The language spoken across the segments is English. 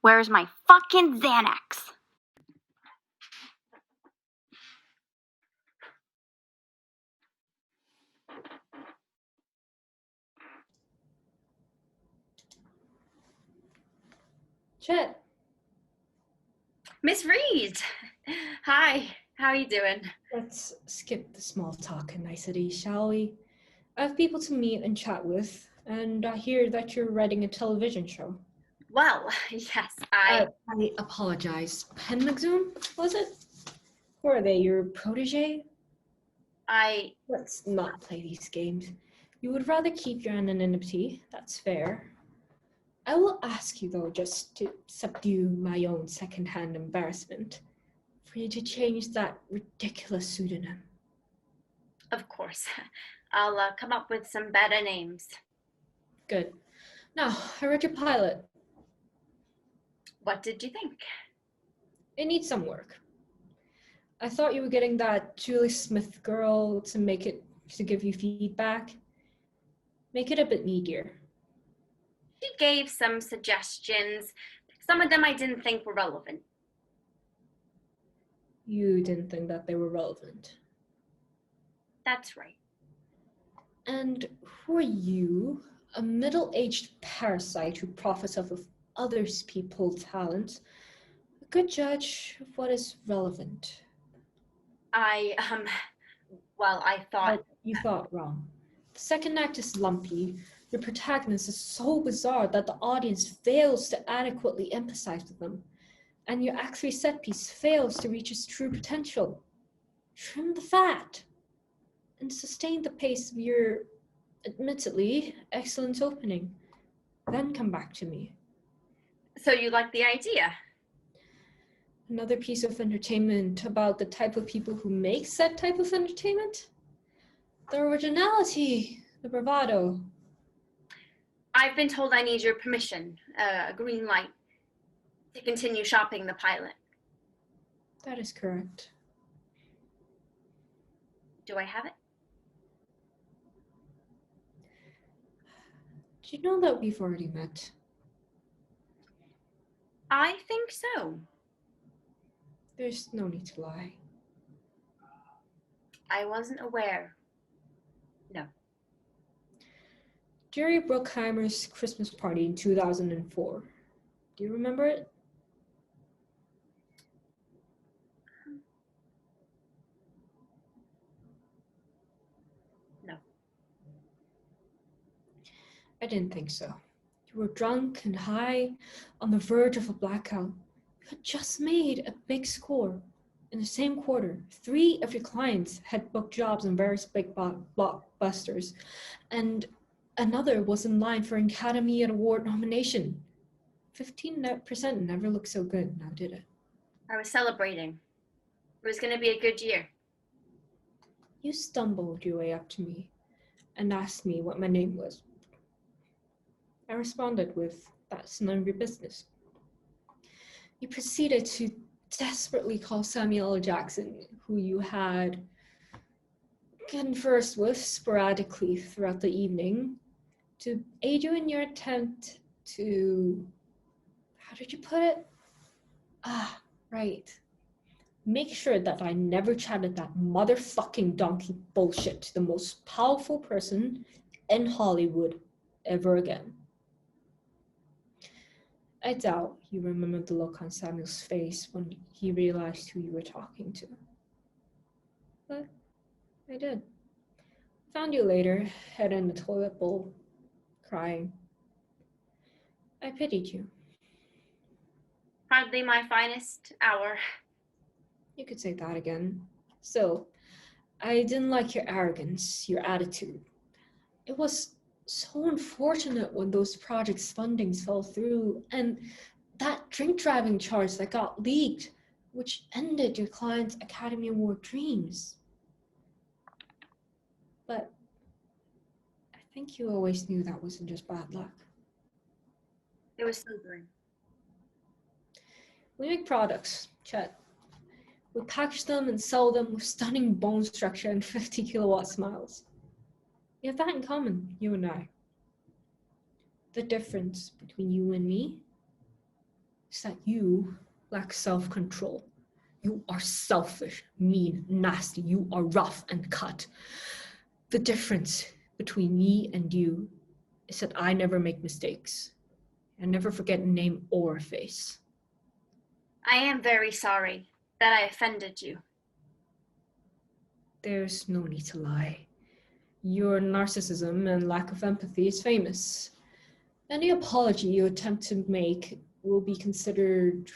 Where's my fucking Xanax? Chet. Miss Reed! Hi, how are you doing? Let's skip the small talk and niceties, shall we? I have people to meet and chat with, and I hear that you're writing a television show. Well, yes, I apologize. Pen Magzoom, was it? Or are they your protege? Let's not play these games. You would rather keep your anonymity, that's fair. I will ask you, though, just to subdue my own second-hand embarrassment, for you to change that ridiculous pseudonym. Of course. I'll come up with some better names. Good. Now, I read your pilot. What did you think? It needs some work. I thought you were getting that Julie Smith girl to give you feedback. Make it a bit meatier. She gave some suggestions. Some of them I didn't think were relevant. You didn't think that they were relevant? That's right. And who are you, a middle-aged parasite who profits off of others' people's talents, a good judge of what is relevant? I thought... But you thought wrong. The second act is lumpy. Your protagonist is so bizarre that the audience fails to adequately empathize with them. And your Act 3 set piece fails to reach its true potential. Trim the fat and sustain the pace of your, admittedly, excellent opening. Then come back to me. So you like the idea? Another piece of entertainment about the type of people who make said type of entertainment? The originality, the bravado. I've been told I need your permission, a green light, to continue shopping the pilot. That is correct. Do I have it? Do you know that we've already met? I think so. There's no need to lie. I wasn't aware. No. Jerry Bruckheimer's Christmas party in 2004. Do you remember it? No. I didn't think so. You were drunk and high, on the verge of a blackout. You had just made a big score. In the same quarter, 3 of your clients had booked jobs in various big blockbusters, and another was in line for an Academy Award nomination. 15% never looked so good, now did it? I was celebrating. It was going to be a good year. You stumbled your way up to me and asked me what my name was. I responded with, "That's none of your business." You proceeded to desperately call Samuel L. Jackson, who you had conversed with sporadically throughout the evening, to aid you in your attempt to, how did you put it? Right. Make sure that I never chatted that motherfucking donkey bullshit to the most powerful person in Hollywood ever again. I doubt you remembered the look on Samuel's face when he realized who you were talking to. But I did. Found you later, head in the toilet bowl, crying. I pitied you. Hardly my finest hour. You could say that again. Still, I didn't like your arrogance, your attitude. It was so unfortunate when those projects' fundings fell through, and that drink driving charge that got leaked, which ended your client's Academy Award dreams. But I think you always knew that wasn't just bad luck. It was sobering. We make products, Chet. We package them and sell them with stunning bone structure and 50 kilowatt smiles. We have that in common, you and I. The difference between you and me? is that you lack self-control. You are selfish, mean, nasty. You are rough and cut. The difference between me and you is that I never make mistakes. I never forget a name or a face. I am very sorry that I offended you. There's no need to lie. Your narcissism and lack of empathy is famous. Any apology you attempt to make will be considered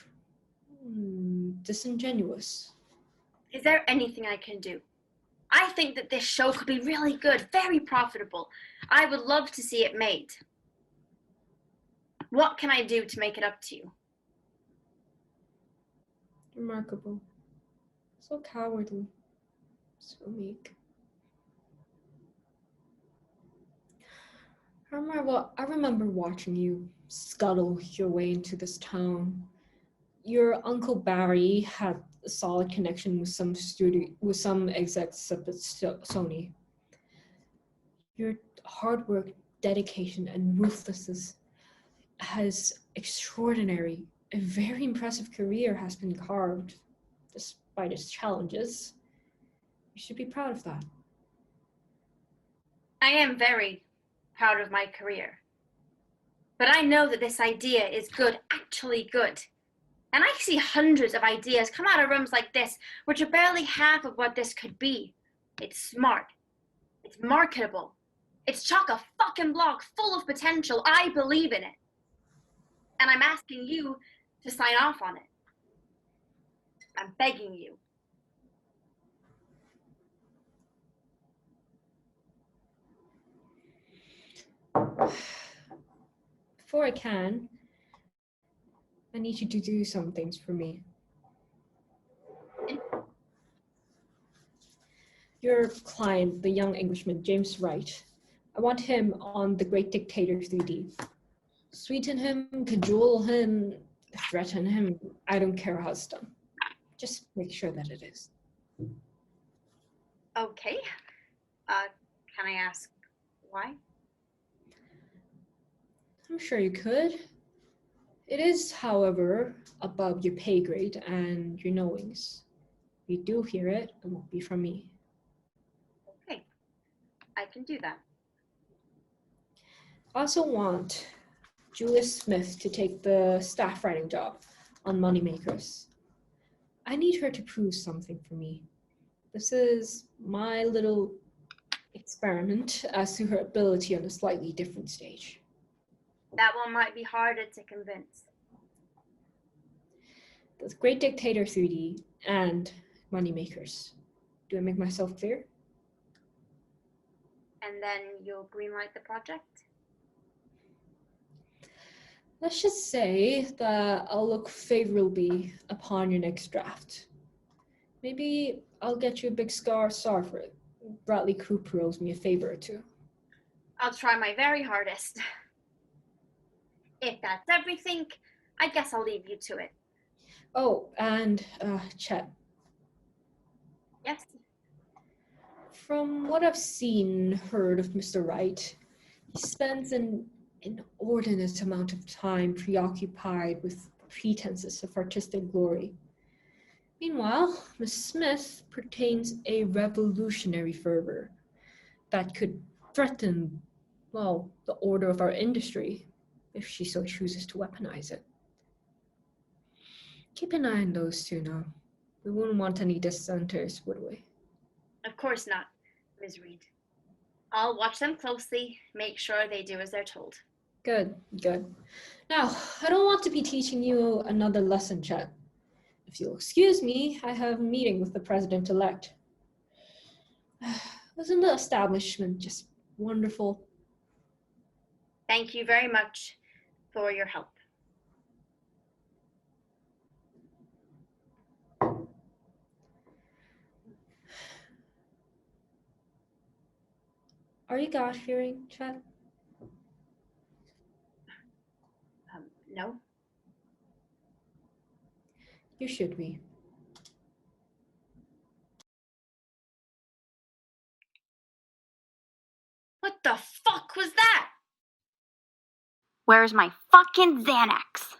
disingenuous. Is there anything I can do? I think that this show could be really good, very profitable. I would love to see it made. What can I do to make it up to you? Remarkable. So cowardly. So meek. I remember watching you scuttle your way into this town. Your Uncle Barry had a solid connection with some execs up at Sony. Your hard work, dedication, and ruthlessness has a very impressive career has been carved, despite its challenges. You should be proud of that. I am very proud of my career. But I know that this idea is good, actually good. And I see hundreds of ideas come out of rooms like this, which are barely half of what this could be. It's smart. It's marketable. It's chock-a-fucking-block full of potential. I believe in it. And I'm asking you to sign off on it. I'm begging you. Before I can, I need you to do some things for me. Your client, the young Englishman, James Wright, I want him on The Great Dictator 3D. Sweeten him, cajole him, threaten him. I don't care how it's done. Just make sure that it is. Okay. Can I ask why? I'm sure you could. It is, however, above your pay grade and your knowings. If you do hear it, it won't be from me. Okay. I can do that. I also want Julius Smith to take the staff writing job on Moneymakers. I need her to prove something for me. This is my little experiment as to her ability on a slightly different stage. That one might be harder to convince. The Great Dictator 3D and Moneymakers. Do I make myself clear? And then you'll greenlight the project? Let's just say that I'll look favorably upon your next draft. Maybe I'll get you a big star for it. Bradley Cooper owes me a favor or two. I'll try my very hardest. If that's everything, I guess I'll leave you to it. Oh, and Chet. Yes? From what I've seen, heard of Mr. Wright, he spends an inordinate amount of time preoccupied with pretenses of artistic glory. Meanwhile, Miss Smith pertains a revolutionary fervor that could threaten, well, the order of our industry if she so chooses to weaponize it. Keep an eye on those two now. We wouldn't want any dissenters, would we? Of course not, Ms. Reed. I'll watch them closely, make sure they do as they're told. Good, good. Now, I don't want to be teaching you another lesson, Chet. If you'll excuse me, I have a meeting with the president-elect. Wasn't the establishment just wonderful? Thank you very much for your help. Are you God-fearing, Chet? No? You should be. What the fuck was that? Where's my fucking Xanax?